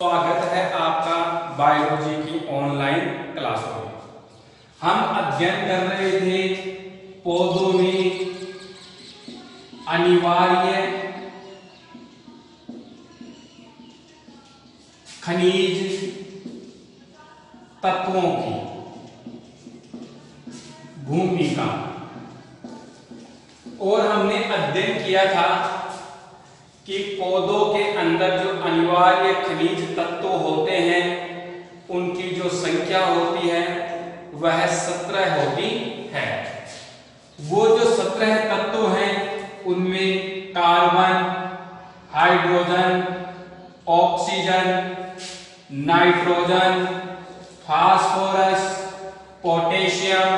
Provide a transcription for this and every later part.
स्वागत है आपका बायोलॉजी की ऑनलाइन क्लासों में। हम अध्ययन कर रहे थे पौधों में अनिवार्य खनिज तत्वों की भूमिका, और हमने अध्ययन किया था कि पौधों के अंदर जो अनिवार्य खनिज तत्व होते हैं उनकी जो संख्या होती है वह 17 होती है। वो जो 17 तत्व हैं उनमें carbon, hydrogen, oxygen, nitrogen, phosphorus, potassium,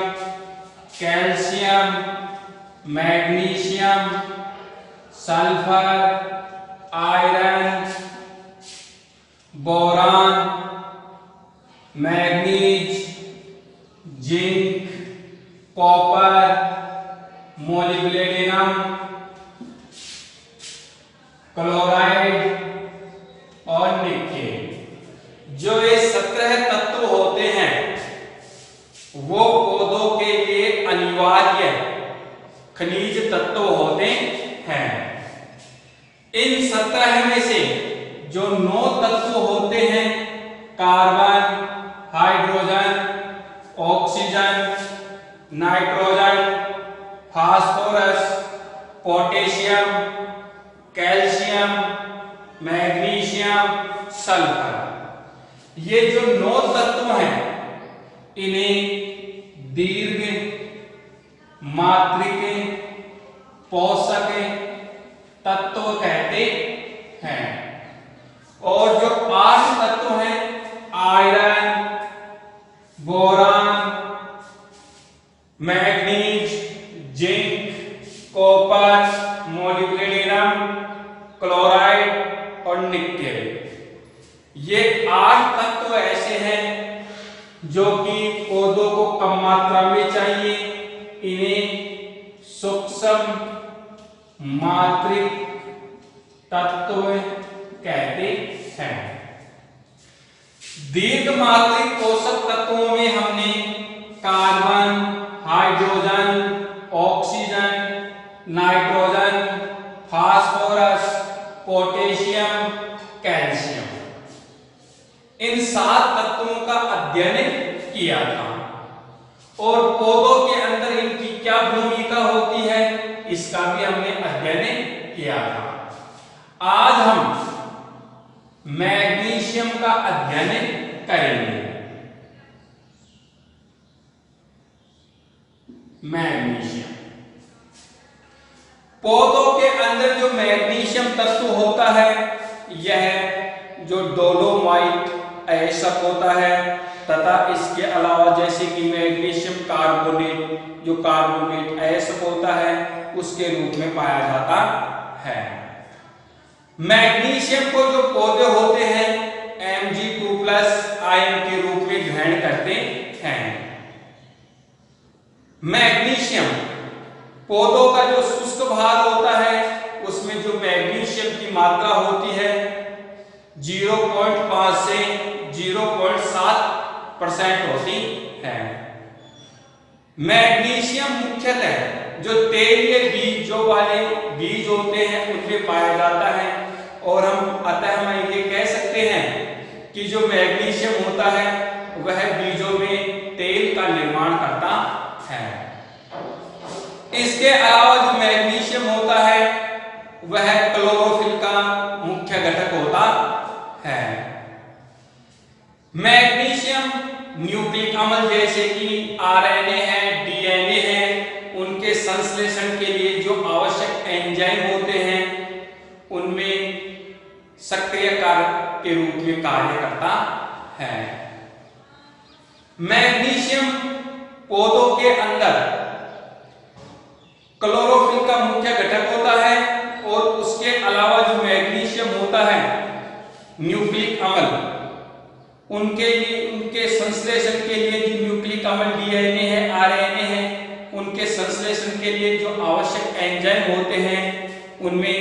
calcium, magnesium, sulphur, iron, boron, manganese, zinc, copper, molybdenum, chloride और निकेल। जो ये 17 तत्व होते हैं वो पौधों के लिए अनिवार्य खनिज तत्व होते हैं। इन 17 में से जो 9 तत्व होते हैं carbon, hydrogen, oxygen, nitrogen, phosphorus, potassium, calcium, magnesium, sulphur, ये जो 9 तत्व हैं इन्हें दीर्घ मात्रिक पोषक तत्व कहते हैं। और जो 8 तत्व हैं iron, boron, manganese, zinc, copper, molybdenum, chloride और निकेल, ये 8 तत्व ऐसे हैं जो कि पौधों को कम मात्रा में चाहिए। इन्हें सूक्ष्म मात्रिक तत्व कहते हैं। दीर्घ मात्रिक पोषक तत्वों में हमने carbon, hydrogen, oxygen, nitrogen, phosphorus, potassium, calcium, इन 7 तत्वों का अध्ययन किया था। और पौधों के अंदर इनकी क्या भूमिका होती है इसका भी हमने अध्ययन किया था। आज हम मैग्नीशियम का अध्ययन करेंगे। मैग्नीशियम, पौधों के अंदर जो मैग्नीशियम तत्व होता है यह जो डोलोमाइट अयस्क होता है तथा इसके अलावा जैसे कि मैग्नीशियम कार्बोनेट जो कार्बोनेट अयस्क होता है उसके रूप में पाया जाता है। मैग्नीशियम को जो पौधे होते हैं Mg2+ आयन के रूप में ग्रहण करते हैं। मैग्नीशियम पौधों का जो शुष्क भाग होता है उसमें जो मैग्नीशियम की मात्रा होती है 0.5 से 0.7% होती है। मैग्नीशियम मुख्यतः जो तेलीय बीजों वाले बीज होते हैं उनमें पाया जाता है। और हम ये कह सकते हैं कि जो मैग्नीशियम होता है वह बीजों में तेल का निर्माण करता है। इसके अलावा जो मैग्नीशियम होता है वह क्लोरोफिल का मुख्य घटक होता है। मैग्नीशियम न्यूक्लिक अम्ल जैसे कि आरएनए है, डीएनए है, उनके संश्लेषण के लिए जो आवश्यक एंजाइम होते हैं उनमें सक्रिय कारक के रूप में कार्य करता है। मैग्नीशियम पौधों के अंदर क्लोरोफिल का मुख्य घटक होता है। और उसके अलावा जो मैग्नीशियम होता है न्यूक्लिक अम्ल उनके लिए उनके संश्लेषण के लिए जो न्यूक्लिक अम्ल डीएनए है, आरएनए है, उनके संश्लेषण के लिए जो आवश्यक एंजाइम होते हैं उनमें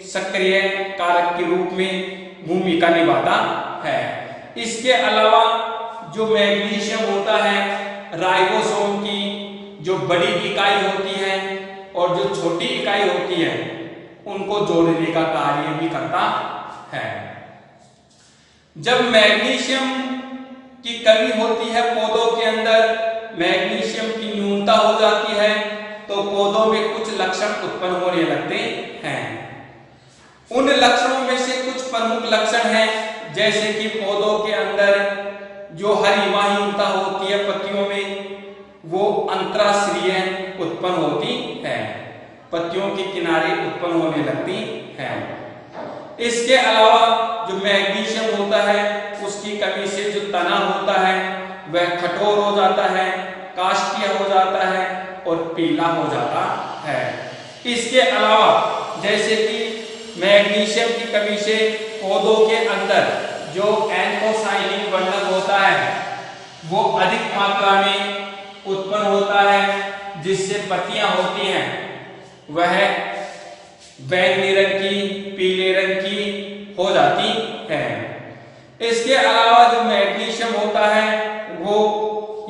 सक्रिय कारक के रूप में भूमिका निभाता है। इसके अलावा जो मैग्नीशियम होता है, राइबोसोम की जो बड़ी इकाई होती है और जो छोटी इकाई होती है उनको जोड़ने का कार्य भी करता है। जब मैग्नीशियम की कमी होती है पौधों के अंदर, मैग्नीशियम की न्यूनता हो जाती है, तो पौधों में कुछ लक्षण उत्पन्न होने लगते हैं। उन लक्षणों में से कुछ प्रमुख लक्षण हैं, जैसे कि पौधों के अंदर जो हरिमाहीनता होती है पत्तियों में, वो अंतराश्रीय उत्पन्न होती है, पत्तियों के किनारे उत्पन्न होने लगती है। इसके अलावा जो मैग्नीशियम होता है उसकी कमी से जो तना होता है वह कठोर हो जाता है, काष्ठीय हो जाता है और पीला हो जाता है। इसके अलावा जैसे कि मैग्नीशियम की कमी से पौधों के अंदर जो एंथोसायनिन वर्णक होता है वो अधिक मात्रा में उत्पन्न होता है, जिससे पत्तियां होती हैं वह बैंगनी रंग की, पीले रंग की हो जाती है। इसके अलावा जो मैग्नीशियम होता है वो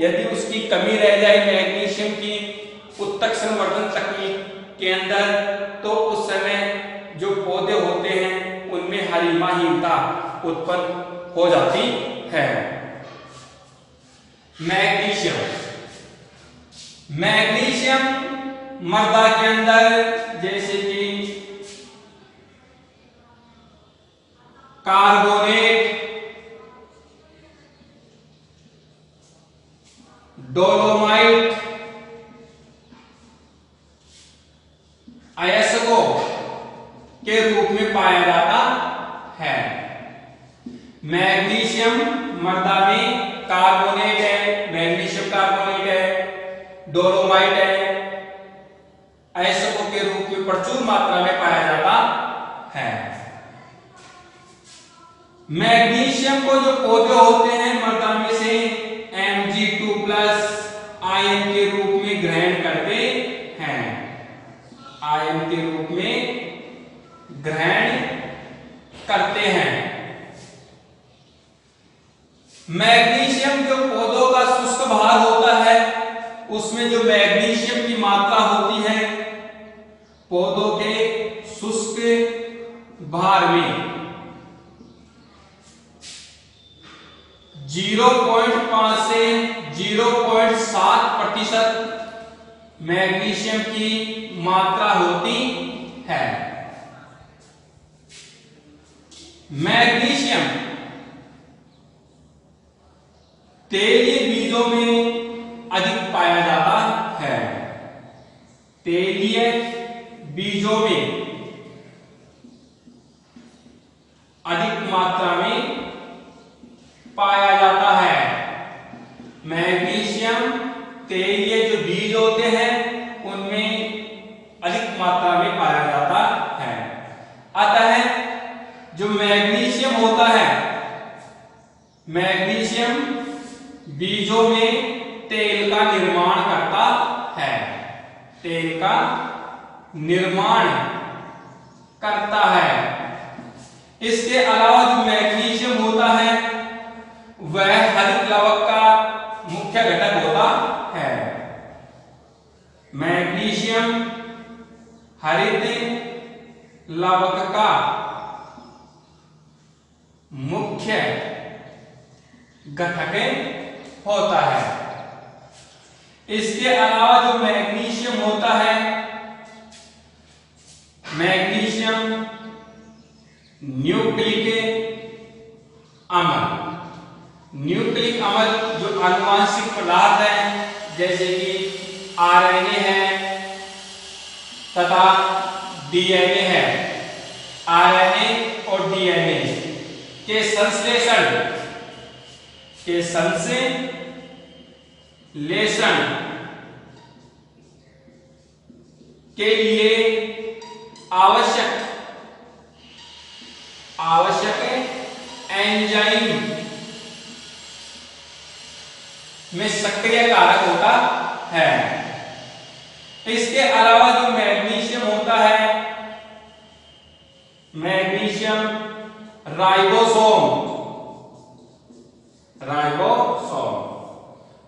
यदि उसकी कमी रह जाए मैग्नीशियम की उत्तक संवर्धन तकनीक के अंदर, तो उस समय जो पौधे होते हैं उनमें हरिमाहीनता उत्पन्न हो जाती है। मैग्नीशियम मृदा के अंदर जैसे कि कार्बोनेट, डोलोमाइट, अयस्को के रूप में पाया जाता है। मैग्नीशियम मृदा में कार्बोनेट है, मैग्नीशियम कार्बोनेट है, डोलोमाइट है, अयस्को के रूप में प्रचुर मात्रा में पाया जाता है। मैग्नीशियम को जो पौधे होते हैं मृदा में से Mg2+ आयन के रूप में ग्रहण करते हैं, आयन के रूप में ग्रहण करते हैं। मैग्नीशियम जो पौधों का शुष्क भाग होता है उसमें जो मैग्नीशियम की मात्रा होती है पौधों के शुष्क भाग में 0.5 से 0.7% मैग्नीशियम की मात्रा होती है। मैग्नीशियम तेलीय बीजों में अधिक पाया जाता है, तेलीय बीजों में अधिक मात्रा में पाया जाता है। मैग्नीशियम तेलीय जो बीज होते हैं उनमें अधिक मात्रा में पाया जाता है। अतः जो मैग्नीशियम होता है, मैग्नीशियम बीजों में तेल का निर्माण करता है, तेल का निर्माण करता है। इसके अलावा जो मैग्नीशियम होता है वह हरित लवक का मुख्य घटक होता है। मैग्नीशियम हरित लवक का मुख्य घटक होता है। इसके अलावा जो मैग्नीशियम होता है, मैग्नीशियम न्यूक्लिक अम्ल, न्यूक्लिक अम्ल जो आनुवांशिक पदार्थ है जैसे कि आरएनए है तथा डीएनए है, आरएनए और डीएनए के संश्लेषण के लिए आवश्यक एंजाइम में सक्रिय कारक होता है। इसके अलावा जो मैग्नीशियम होता है, मैग्नीशियम राइबोसोम।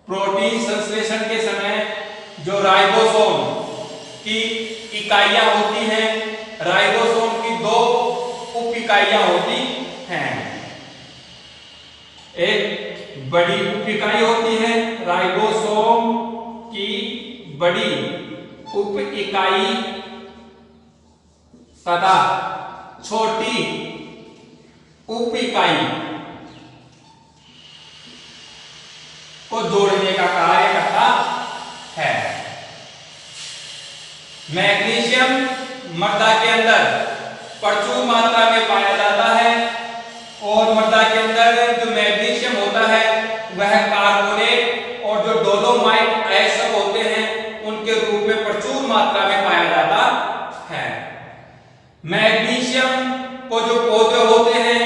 प्रोटीन संश्लेषण के समय जो राइबोसोम की इकाइयां होती हैं, राइबोसोम की 2 उप इकाइयां होती हैं। एक बड़ी उप इकाई होती है राइबोसोम की बड़ी उप इकाई तथा छोटी उप इकाई को जोड़ने का कार्य करता है। मैग्नीशियम मृदा के अंदर प्रचुर मात्रा में पाया जाता है और मृदा के अंदर जो मैग्नीशियम होता है वह कार्बोनेट और जो डोलोमाइट आयस्क होते हैं उनके रूप में प्रचुर मात्रा में पाया जाता है। मैग्नीशियम को जो पौधे होते हैं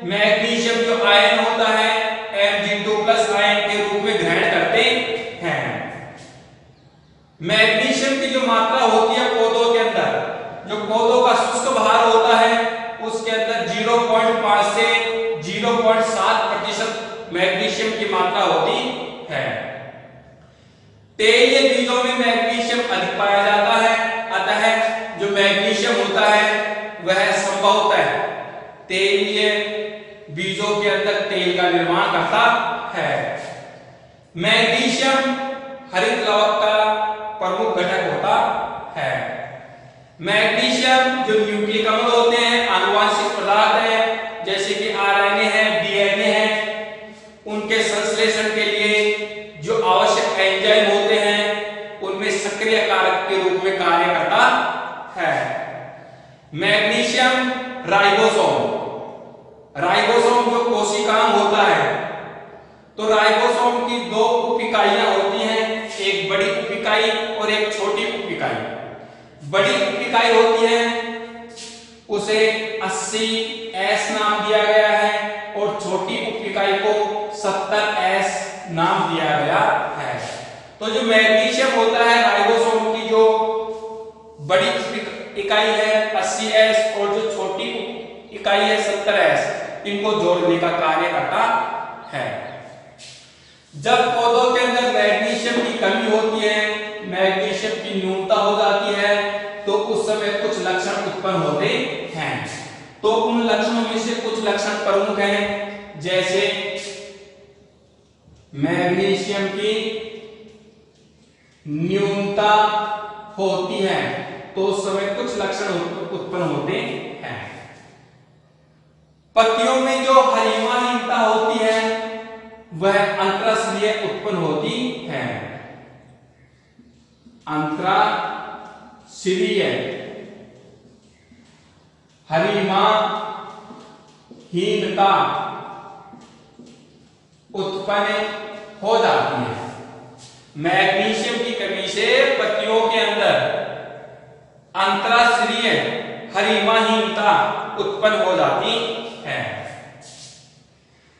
मैग्नीशियम जो आयन होता है Mg2+ आयन के रूप में ग्रहण करते हैं। मैग्नीशियम की जो मात्रा होती है पौधों के अंदर, जो पौधों का शुष्क भार होता है उसके अंदर 0.5 से 0.7% मैग्नीशियम की मात्रा होती है। तेलीय बीजों में मैग्नीशियम अधिक पाया जाता है, अतः जो मैग्नीशियम होता है वह संभवतः तेलीय बीजों के अंदर तेल का निर्माण करता है। मैग्नीशियम हरित लवक का प्रमुख घटक होता है। मैग्नीशियम जो न्यूक्लिक अम्ल होते हैं, आनुवंशिक पदार्थ है जैसे कि आरएनए है, डीएनए है, उनके संश्लेषण के लिए जो आवश्यक एंजाइम होते हैं उनमें सक्रिय कारक के रूप में कार्य करता है। मैग्नीशियम राइबोसोम जो कोशिकांग होता है, तो राइबोसोम की 2 उप इकाइयां होती हैं, एक बड़ी उप इकाई और एक छोटी उप इकाई। बड़ी उप इकाई होती है उसे 80S नाम दिया गया है और छोटी उप इकाई को 70S नाम दिया गया है। तो जो मैग्नीशियम होता है राइबोसोम की जो बड़ी इकाई है 80S और जो छोटी इकाई है 70S, इनको जोड़ने का कार्य करता है। जब पौधों के अंदर मैग्नीशियम की कमी होती है, मैग्नीशियम की न्यूनता हो जाती है, तो उस समय कुछ लक्षण उत्पन्न होते हैं। तो उन लक्षणों में से कुछ लक्षण प्रमुख हैं, जैसे मैग्नीशियम की न्यूनता होती है तो उस समय कुछ लक्षण उत्पन्न होते हैं। पत्तियों में जो हरिमाहीनता होती है वह अंतराश्रीय उत्पन्न होती है। अंतराश्रीय हरिमाहीनता उत्पन्न हो जाती है। मैग्नीशियम की कमी से पत्तियों के अंदर अंतराश्रीय हरिमाहीनता उत्पन्न हो जाती है।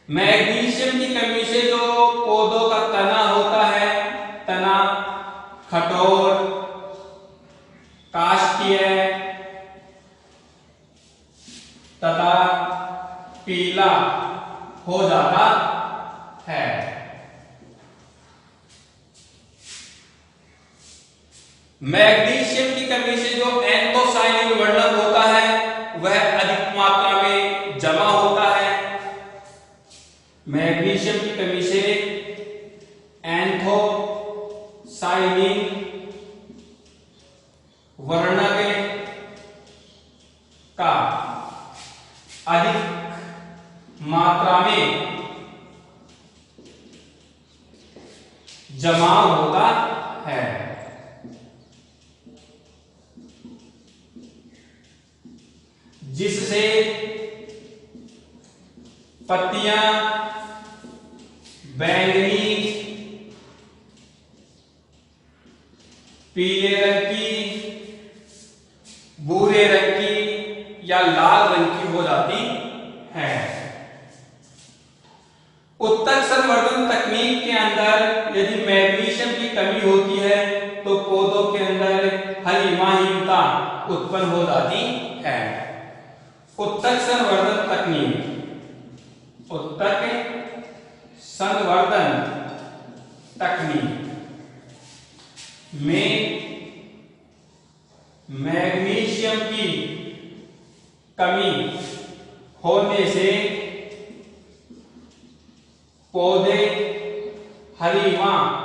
मैग्नीशियम की कमी से जो पौधों का तना होता है, तना कठोर, काष्ठीय तथा पीला हो जाता है। मैग्नीशियम की कमी से जो एंथोसायनिन वर्णक होता है वह अधिक मात्रा में जमा होता है। मैग्नीशियम की कमी से एंथोसायनिन वर्णक का अधिक मात्रा में जमाव होता है। जिससे पत्तियां बैंगनी, पीले रंग की, भूरे रंग की या लाल रंग की हो जाती हैं। उत्तक संवर्धन तकनीक के अंदर यदि मैग्नीशियम की कमी होती है तो पौधों के अंदर हरिमाहीनता उत्पन्न हो जाती है। उत्तक संवर्धन तकनीक, उत्तक संवर्धन तकनीक में मैग्नीशियम की कमी होने से पौधे हरिमाहीनता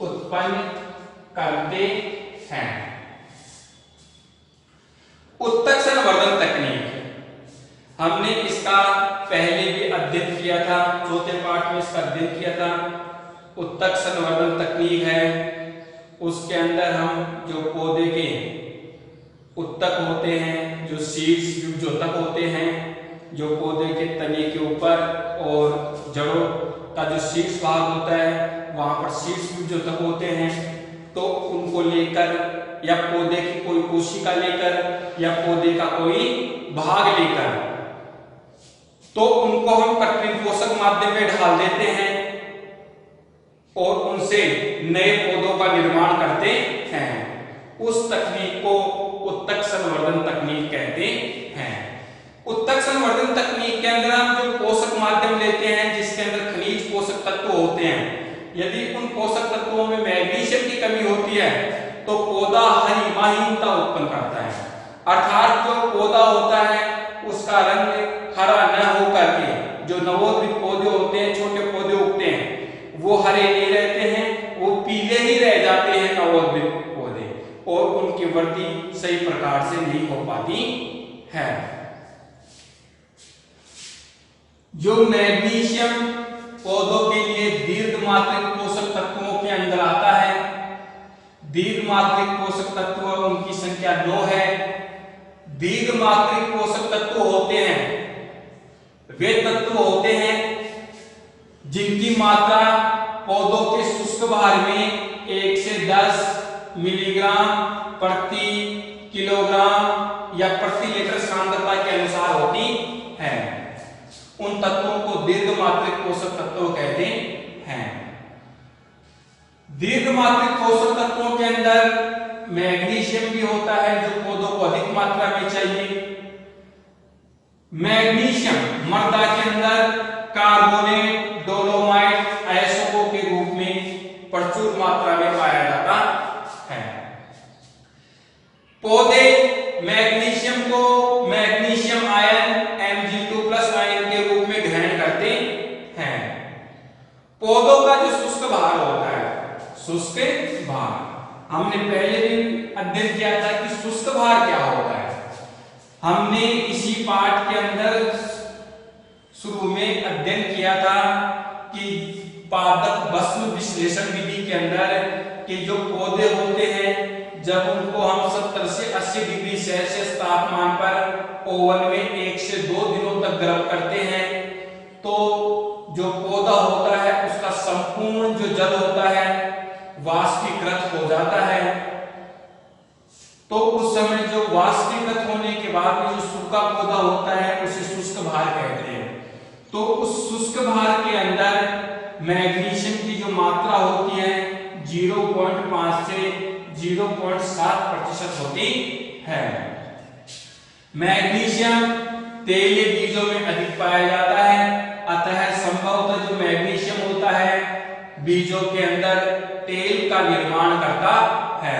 उत्पन्न करते हैं। उत्तक संवर्धन तकनीक हमने इसका पहले भी अध्ययन किया था, चौथे पाठ में इसका अध्ययन किया था। उत्तक संवर्धन तकनीक है, उसके अंदर हम जो पौधे के उत्तक होते हैं, जो सीड्स जो तक होते हैं, जो पौधे के तने के ऊपर और जड़ों का जो सीड्स भाग होता है, वहां पर सीड्स जो तक होते हैं, तो उनको लेकर या पौधे की कोई कोशिका लेकर या पौधे का कोई भाग लेकर, तो उनको हम कृत्रिम पोषक माध्यम में ढाल देते हैं और उनसे नए पौधों का निर्माण करते हैं। उस तकनीक को उत्तक संवर्धन तकनीक कहते हैं। उत्तक संवर्धन तकनीक के अंदर हम जो पोषक माध्यम लेते हैं जिसके अंदर खनिज पोषक तत्व होते हैं, यदि उन पोषक तत्वों में मैग्नीशियम की कमी होती है तो पौधा हरिमाहीनता उत्पन्न करता है, अर्थात जो पौधा होता है उसका रंग हरा न होकर के जो नवोदित पौधे होते हैं, छोटे पौधे उगते हैं, वो हरे नहीं रहते हैं, वो पीले ही रह जाते हैं नवोदित पौधे, और उनकी वृद्धि सही प्रकार से नहीं हो पाती है। जो मैग्नीशियम पौधों के लिए दीर्घमात्रिक पोषक तत्वों के अंदर आता है, दीर्घमात्रिक पोषक तत्व उनकी संख्या 9 है। दीर्घमात्रिक पोषक तत्व होते हैं वे तत्व होते हैं जिनकी मात्रा पौधों के शुष्क भार में 1 से 10 मिलीग्राम प्रति किलोग्राम या प्रति लीटर सांद्रता के अनुसार होती है। उन तत्वों को दीर्घमात्रिक पोषक तत्व कहते हैं। दीर्घमात्रिक पोषक तत्वों के अंदर मैग्नीशियम भी होता है जो पौधों को अधिक मात्रा में चाहिए। मैग्नीशियम मृदा के अंदर कार्बोनेट, डोलोमाइट, अयस्कों के रूप में प्रचुर मात्रा में पाया जाता है। पौधे मैग्नीशियम को मैग्नीशियम आयन Mg2+ आयन के रूप में ग्रहण करते हैं। पौधों का जो शुष्क भाग होता है, शुष्क भाग, हमने पहले भी अध्ययन किया था कि शुष्क भाग क्या होता है। हमने इसी पाठ के अंदर शुरू में अध्ययन किया था कि पादप भस्म विश्लेषण विधि के अंदर कि जो पौधे होते हैं जब उनको हम 70 से 80 डिग्री सेल्सियस तापमान पर ओवन में 1 से 2 दिनों तक गर्म करते हैं तो जो पौधा होता है उसका संपूर्ण जो जल होता है वाष्पीकृत हो जाता है। तो उस समय जो वाष्पीकृत होने के बाद में जो सूखा पौधा होता है उसे शुष्क भाग कहते हैं। तो उस शुष्क भाग के अंदर मैग्नीशियम की जो मात्रा होती है 0.5 से 0.7% होती है। मैग्नीशियम तेलीय बीजों में अधिक पाया जाता है, अतः संभवतः जो मैग्नीशियम होता है बीजों के अंदर तेल का निर्माण करता है।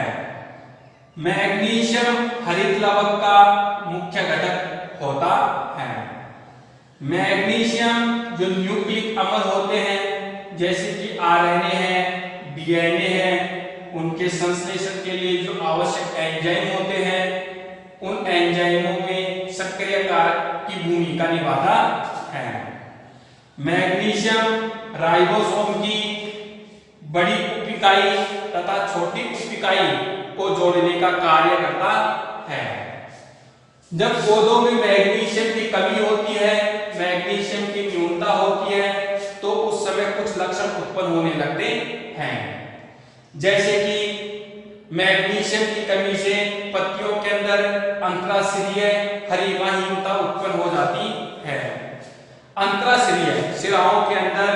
मैग्नीशियम हरित लवक का मुख्य घटक होता है। मैग्नीशियम जो न्यूक्लिक अम्ल होते हैं जैसे कि RNA है, DNA है, उनके संश्लेषण के लिए जो आवश्यक एंजाइम होते हैं उन एंजाइमों में सक्रिय कारक की भूमिका निभाता है। मैग्नीशियम राइबोसोम की बड़ी उपिकाई तथा छोटी उपिकाई को जोड़ने का कार्य करता है। जब पौधों में मैग्नीशियम की कमी होती है, मैग्नीशियम की न्यूनता होती है तो उस समय कुछ लक्षण उत्पन्न होने लगते हैं, जैसे कि मैग्नीशियम की कमी से पत्तियों के अंदर अंतराशिरीय हरिमाहीनता उत्पन्न हो जाती है। अंतराशिरीय शिराओं के अंदर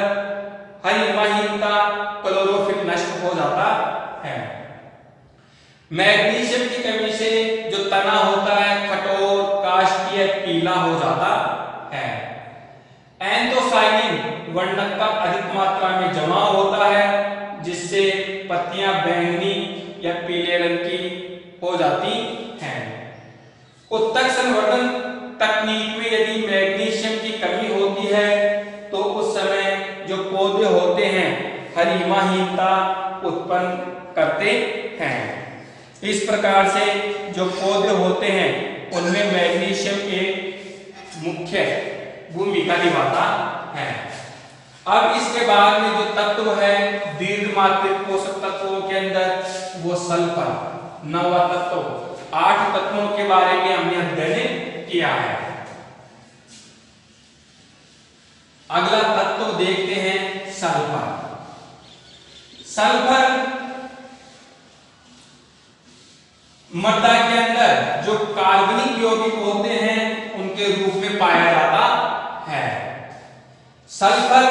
हरिमाहीनता, क्लोरोफिल नष्ट हो जाता है। मैग्नीशियम की कमी से तना होता है कठोर काष्ठीय पीला हो जाता है। एंथोसायनिन वर्णक का अधिक मात्रा में जमाव होता है जिससे पत्तियां बैंगनी या पीले रंग की हो जाती हैं। उत्तक संवर्धन तकनीक में यदि मैग्नीशियम की कमी होती है तो उस समय जो पौधे होते हैं हरिमाहीनता उत्पन्न करते हैं। इस प्रकार से जो पौधे होते हैं उनमें मैग्नीशियम एक मुख्य भूमिका निभाता है। अब इसके बाद में जो तत्व है दीर्घमात्रिक पोषक तत्वों के अंदर वो सल्फर, 9वां तत्व। 8 तत्वों के बारे में हमने अध्ययन किया है। अगला तत्व देखते हैं सल्फर। सल्फर मृदा के अंदर जो कार्बनिक यौगिक होते हैं उनके रूप में पाया जाता है। सल्फर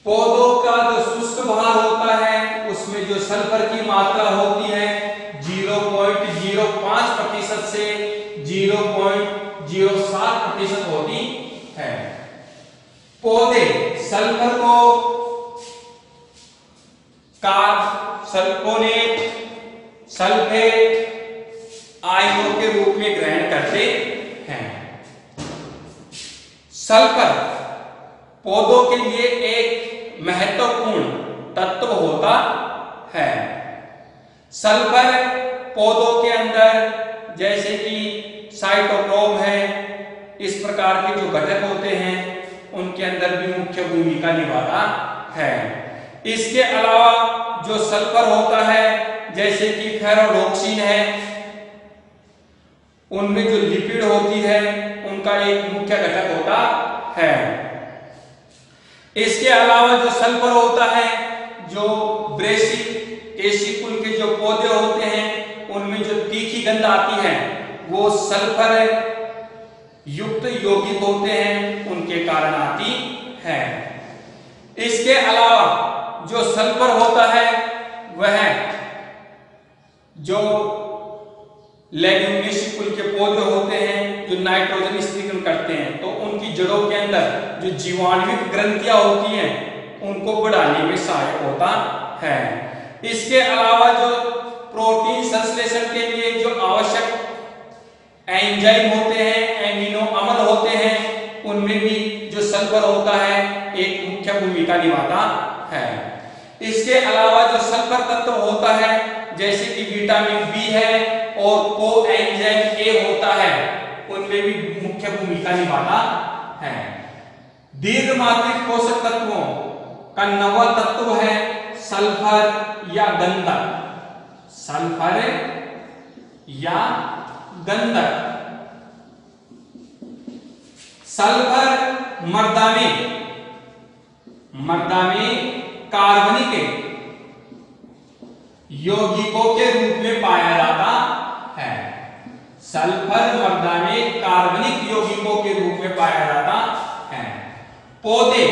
पौधों का जो शुष्क भाग होता है उसमें जो सल्फर की मात्रा होती है 0.05% से 0.07% होती है। पौधे सल्फर को सल्फोनेट, सल्फेट आयनों के रूप में ग्रहण करते हैं। सल्फर पौधों के लिए एक महत्वपूर्ण तत्व होता है। सल्फर पौधों के अंदर जैसे कि साइटोक्रोम है, इस प्रकार के जो घटक होते हैं उनके अंदर भी मुख्य भूमिका निभाता है। इसके अलावा जो सल्फर होता है जैसे कि फेरोडॉक्सिन है, उनमें जो लिपिड होती है उनका एक मुख्य घटक होता है। इसके अलावा जो सल्फर होता है जो ब्रेसिकेसी कुल के जो पौधे होते हैं उनमें जो तीखी गंध आती है वो सल्फर युक्त यौगिक होते हैं उनके कारण आती है। इसके अलावा जो सल्फर होता है वह जो लेग्यूमिनेसी कुल के पौधे होते हैं जो नाइट्रोजन स्थिरीकरण करते हैं तो उनकी जड़ों के अंदर जो जीवाणुविक ग्रंथियां होती हैं उनको बढ़ाने में सहायक होता है। इसके अलावा जो प्रोटीन संश्लेषण के लिए जो आवश्यक एंजाइम होते हैं, एमिनो अम्ल होते हैं, उनमें भी जो सल्फर होता है एक मुख्य भूमिका निभाता है। इसके अलावा जो सल्फर तत्व होता है जैसे कि विटामिन बी है और कोएंजाइम ए होता है उनमें भी मुख्य भूमिका निभाता है। दीर्घमात्रिक पोषक तत्वों का 9वां तत्व है सल्फर या गंधक। सल्फर या गंधक। सल्फर मृदा में कार्बनिक यौगिकों के रूप में पाया जाता है। सल्फर मृदा में कार्बनिक यौगिकों के रूप में पाया जाता है। पौधे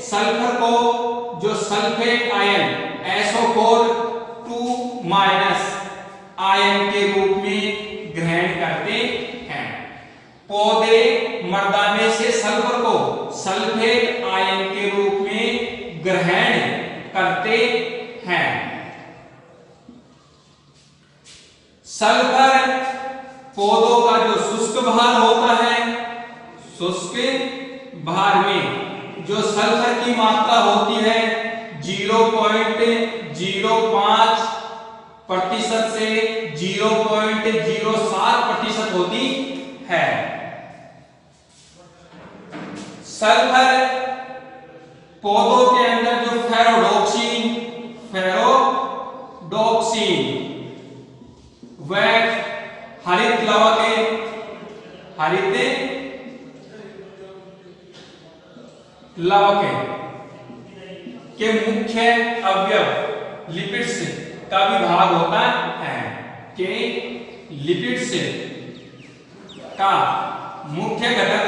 सल्फर को जो सल्फेट आयन SO4 आयन के रूप में ग्रहण करते हैं। पौधे मृदा में से सल्फर को सल्फेट आयन के रूप में ग्रहण करते हैं। सल्फर पौधों का जो शुष्क भाग होता है, शुष्क भाग में जो सल्फर की मात्रा होती है 0.05% से 0.07% होती है। सल्फर पौधों के अंदर जो फेरोडॉक्सिन वह हरित लवक के मुख्य अवयव लिपिड्स का भी भाग होता है कि लिपिड्स का मुख्य घटक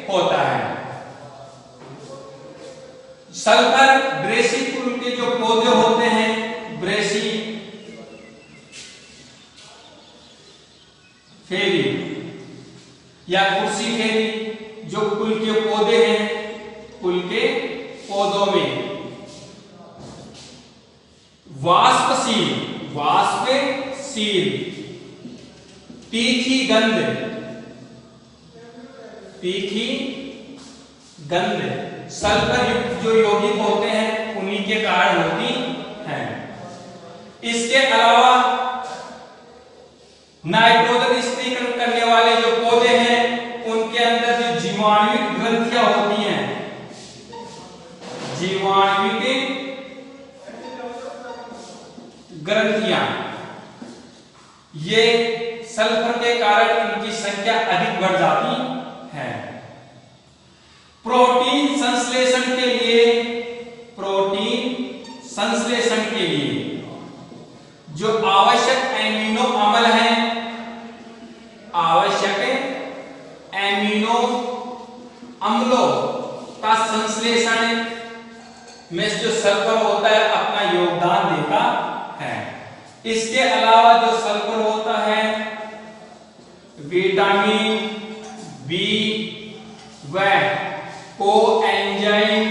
होता है। सल्फर ब्रेसिकुल के जो पौधे होते हैं फेरी या कुर्सी फेरी जो कुल के पौधे हैं, कुल के पौधों में। वाष्पशील, वाष्पशील, तीखी गंध, तीखी गंध सल्फर युक्त जो यौगिक होते हैं उन्हीं के कारण होती है। इसके अलावा नाइट्रोजन स्थिरीकरण करने वाले जो पौधे हैं उनके अंदर जो जीवाणुयुक्त ग्रंथियां होती हैं, जीवाणुयुक्त ग्रंथियां, ये सल्फर के कारण इनकी संख्या अधिक बढ़ जाती है। प्रोटीन संश्लेषण के लिए, प्रोटीन संश्लेषण के लिए जो आवश्यक एमिनो अम्ल हैं, आवश्यक एमिनो अम्लों का संश्लेषण में जो सल्फर होता है अपना योगदान देता है। इसके अलावा जो सल्फर होता है विटामिन बी व कोएंजाइम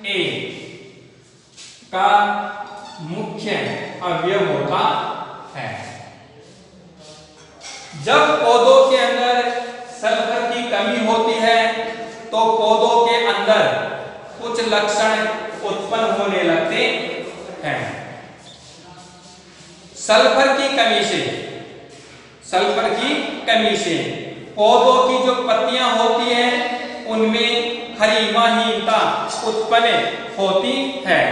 ए का मुख्य अवयव होता है। जब पौधों के अंदर सल्फर की कमी होती है तो पौधों के अंदर कुछ लक्षण उत्पन्न होने लगते हैं। सल्फर की कमी से, सल्फर की कमी से पौधों की जो पत्तियां होती हैं उनमें हरिमाहीनता उत्पन्न होती है।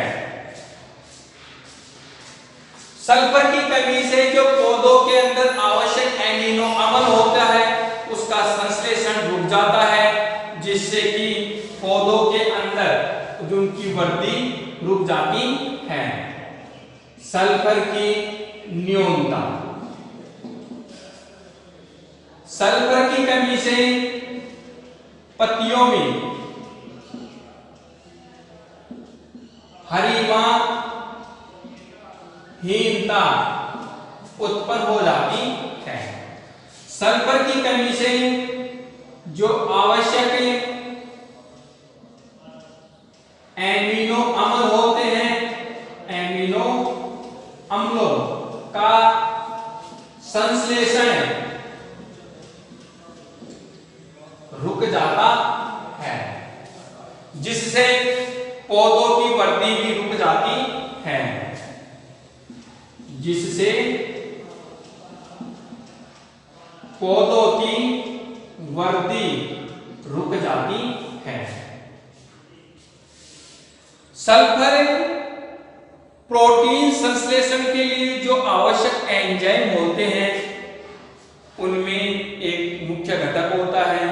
सल्फर की कमी से जो पौधों के अंदर आवश्यक एमिनो अम्ल होता है उसका संश्लेषण रुक जाता है, जिससे कि पौधों के अंदर उनकी वृद्धि रुक जाती है। सल्फर की न्यूनता, सल्फर की कमी से पत्तियों में हरिमा हीनता उत्पन्न हो जाती है। सल्फर की कमी से जो आवश्यक एमिनो अम्ल होते हैं, एमिनो अम्लों का संश्लेषण रुक जाता है, जिससे पौधों की वृद्धि भी रुक जाती है, जिससे पौधों की वृद्धि रुक जाती है। सल्फर प्रोटीन संश्लेषण के लिए जो आवश्यक एंजाइम होते हैं उनमें एक मुख्य घटक होता है।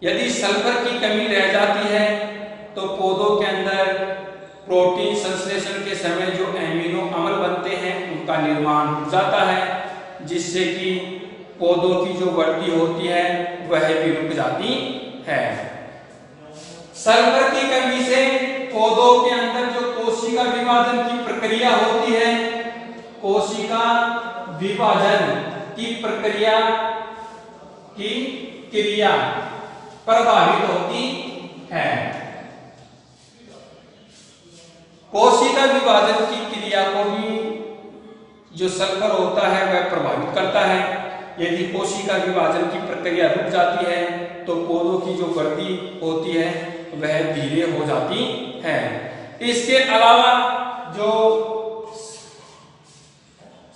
यदि सल्फर की कमी रह जाती है तो पौधों के अंदर प्रोटीन संश्लेषण के समय जो एमिनो अम्ल बनते हैं उनका निर्माण हो जाता है, जिससे कि पौधों की जो वृद्धि होती है वह भी रुक जाती है। सल्फर की कमी से पौधों के अंदर जो कोशिका विभाजन की प्रक्रिया होती है, कोशिका विभाजन की प्रक्रिया की क्रिया प्रभावित होती है। कोशिका विभाजन की क्रिया को भी जो सल्फर होता है वह प्रभावित करता है। यदि कोशिका विभाजन की प्रक्रिया रुक जाती है तो पौधों की जो वृद्धि होती है वह धीरे हो जाती है। इसके अलावा जो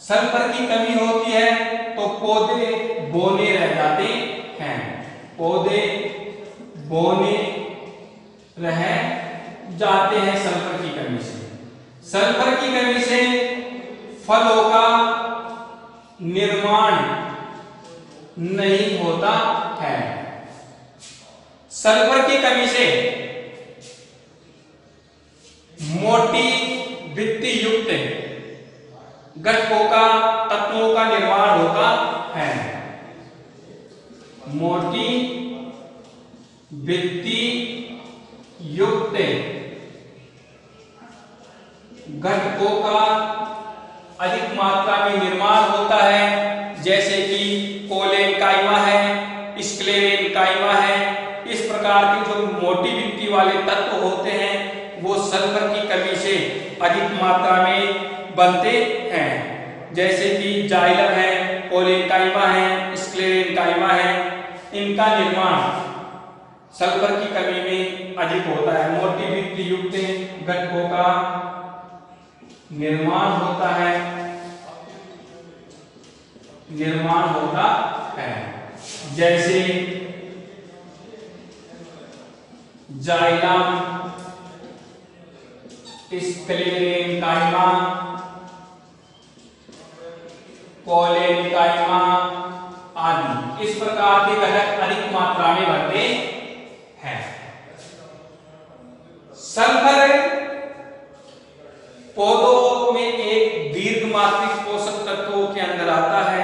सल्फर की कमी होती है तो पौधे बौने रह जाते हैं, पौधे बौने रह जाते हैं सल्फर की कमी से। सल्फर की कमी से फलों का निर्माण नहीं होता है। सल्फर की कमी से मोटी भित्ति युक्त घटकों का, तत्वों का निर्माण होता है। मोटी भित्ति युक्त घटकों का अधिक मात्रा में निर्माण होता है, जैसे कि तत्व होते हैं वो सल्फर की कमी से अधिक मात्रा में बनते हैं, जैसे कि जाइलम है, कोलेनकाइमा है, स्क्लेरेनकाइमा है। इनका निर्माण सल्फर की कमी में अधिक होता है। मोटी भित्ति युक्त घटकों का निर्माण होता है जैसे जाइलम, स्क्लेरेनकाइमा, कोलेनकाइमा आदि। इस प्रकार के घटक अधिक मात्रा में बनते हैं। सल्फर पौधों में एक दीर्घमात्रिक पोषक तत्वों के अंदर आता है।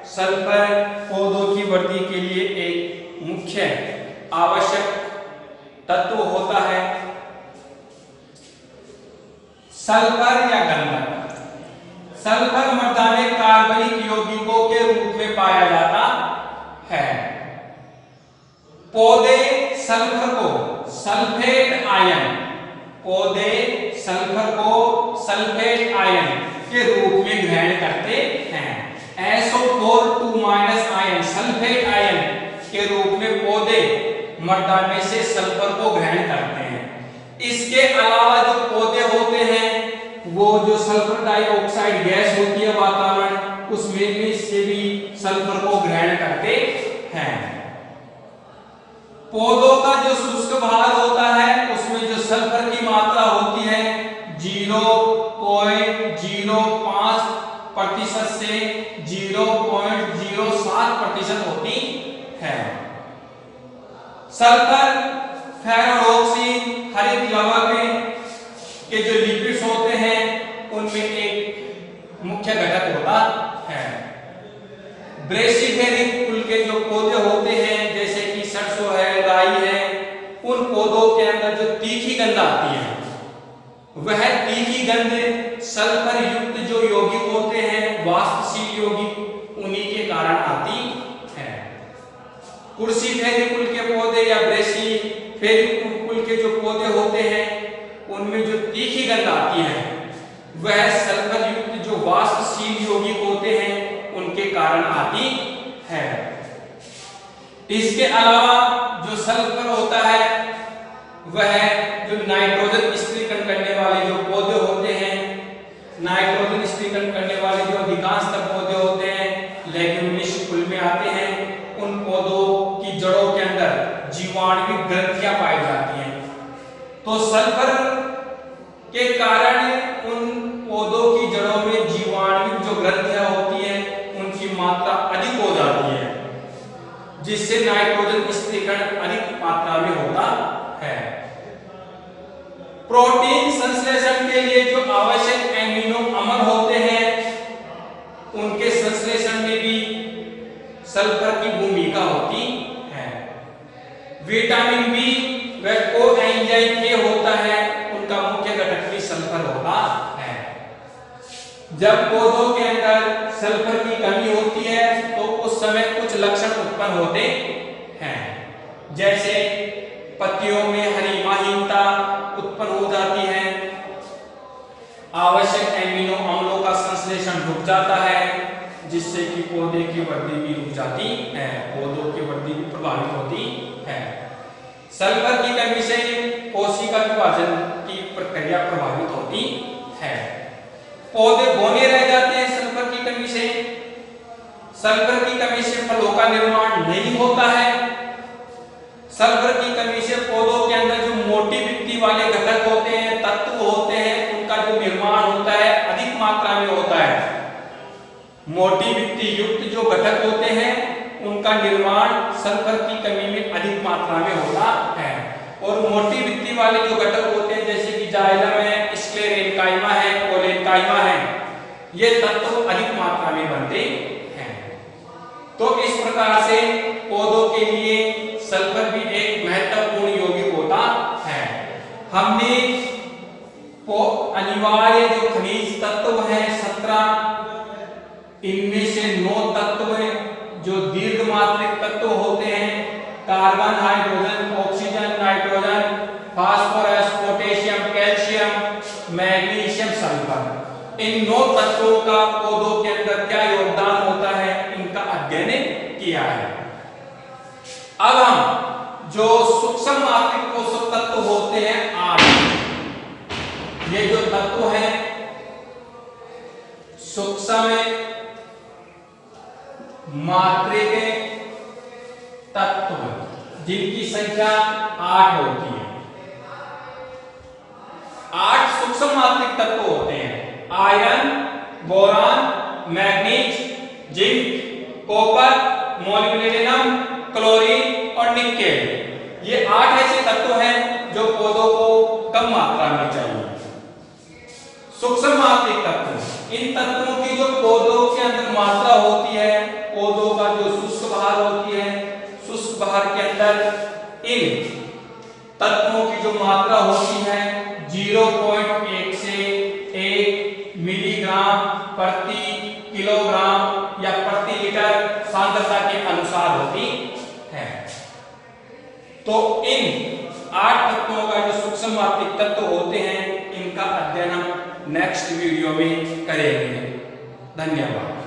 सल्फर पौधों की वृद्धि के लिए एक मुख्य आवश्यक तत्व होता है। सल्फर या गंधक। सल्फर मृदा में कार्बनिक यौगिकों के रूप में पाया जाता है। पौधे सल्फर को सल्फेट आयन के रूप में ग्रहण करते हैं। SO4 आयन सल्फेट आयन के रूप में पौधे मृदा में से सल्फर को ग्रहण करते हैं। इसके अलावा जो पौधे होते हैं वो जो सल्फर डाइऑक्साइड गैस होती है वातावरण, उसमें से भी सल्फर को ग्रहण करते हैं। पौधों का जो शुष्क भाग होता है उसमें जो सल्फर की मात्रा होती है 0.05% से 0.07% होती है। सल्फर फेरोऑक्सीन हरित लवण के जो लिपिड्स होते हैं उनमें एक मुख्य घटक होता है। ब्रेसिफेरिक कुल के जो पौधे होते हैं जैसे कि सरसों है, राई है, उन पौधों के अंदर जो तीखी गंध आती है वह तीखी गंध सल्फर युक्त जो यौगिक होते हैं वाष्पशील यौगिक उन्हीं के कारण आती है। कुर्सीफेरी कुल के पौधे या ब्रेसिफेरी कुल के जो पौधे होते हैं उनमें जो तीखी गंध आती है वह सल्फर युक्त जो वाष्पशील यौगिक होते हैं उनके कारण आती है। इसके अलावा जो सल्फर होता है वह जो नाइट्रोजन स्त्रीकरण करने वाले जो पौधे होते हैं, नाइट्रोजन स्त्रीकरण करने वाले जो अधिकांशतः पौधे होते हैं लेग्यूमिनेसी कुल में आते हैं, उन पौधों की जड़ों के अंदर जीवाणुविक ग्रंथियां पाई जाती हैं। तो सल्फर के कारण उन पौधों की जड़ों में जीवाणुविक जो ग्रंथियां होती हैं उनकी मात्रा अधिक हो जाती है, जिससे नाइट्रोजन स्त्रीकरण अधिक मात्रा में होता है। प्रोटीन संश्लेषण के लिए जो आवश्यक एमिनो अम्ल होते हैं उनके संश्लेषण में भी सल्फर की भूमिका होती है। विटामिन बी व कोएंजाइम के होता है, उनका मुख्य घटक भी सल्फर होता है। जब पौधों के अंदर सल्फर की कमी होती है तो उस समय कुछ लक्षण उत्पन्न होते हैं, जैसे पत्तियों में हरिमाहीनता उत्पन्न हो जाती है, आवश्यक एमिनो अम्लों का संश्लेषण रुक जाता है, जिससे कि पौधे की वृद्धि भी रुक जाती है, पौधों की वृद्धि भी प्रभावित होती है। सल्फर की कमी से कोशिका विभाजन की प्रक्रिया प्रभावित होती है। पौधे बौने रह जाते हैं सल्फर की कमी से। सल्फर की कमी से फलों का निर्माण नहीं होता है। सल्फर की कमी से पौधों के अंदर जो मोटी भित्ति वाले घटक होते हैं, तत्व होते हैं, उनका जो निर्माण होता है अधिक मात्रा में होता है। मोटी भित्ति युक्त जो घटक होते हैं उनका निर्माण सल्फर की कमी में अधिक मात्रा में होता है। और मोटी भित्ति वाले जो घटक होते हैं जैसे कि जाइलम है, स्क्लेरेनकाइमा है, कोलेनकाइमा है, ये तत्व अधिक मात्रा में बनते हैं। तो इस प्रकार से पौधों के लिए सल्फर भी एक महत्वपूर्ण यौगिक होता है। हमने अनिवार्य जो खनिज तत्व है 17, इनमें से 9 तत्व जो दीर्घमात्रिक तत्व होते हैं, carbon, hydrogen, oxygen, nitrogen, phosphorus potassium, calcium, magnesium, sulphur. इन 9 तत्वों का पौधों के अंदर क्या योगदान होता है, इनका अध्ययन किया है। अब हम जो सूक्ष्म मात्रिक पोषक तत्व होते हैं 8, ये जो तत्व हैं सूक्ष्म मात्रिक तत्व, जिनकी संख्या 8 होती है। 8 सूक्ष्म मात्रिक तत्व होते हैं, iron, boron, manganese, zinc, copper, molybdenum, chlorine और निकेल। ये 8 ऐसे तत्व हैं जो पौधों को कम मात्रा में चाहिए। सूक्ष्म मात्रिक तत्व, इन तत्वों की जो पौधों के अंदर मात्रा होती है, पौधों का जो शुष्क बहार होती है, शुष्क बहार के अंदर इन तत्वों की जो मात्रा होती है 0.1 से 1 मिलीग्राम प्रति किलोग्राम या प्रति लीटर सांद्रता के अनुसार होती है। तो इन 8 तत्वों का जो सूक्ष्म मात्रिक तत्व होते हैं, इनका अध्ययन हम नेक्स्ट वीडियो में करेंगे। धन्यवाद।